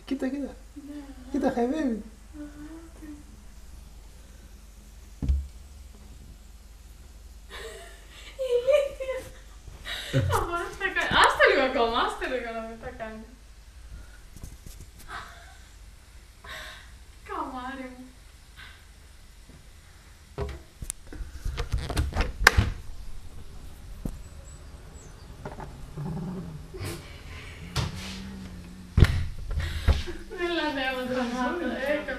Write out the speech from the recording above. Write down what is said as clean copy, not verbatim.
Κοίτα, κοίτα. Κοίτα, χαϊδεύει. Άστα λίγο ακόμα, άστα λίγο να μην τα κάνει. Καμάρι μου. Έλα ναι, με τρομάτα.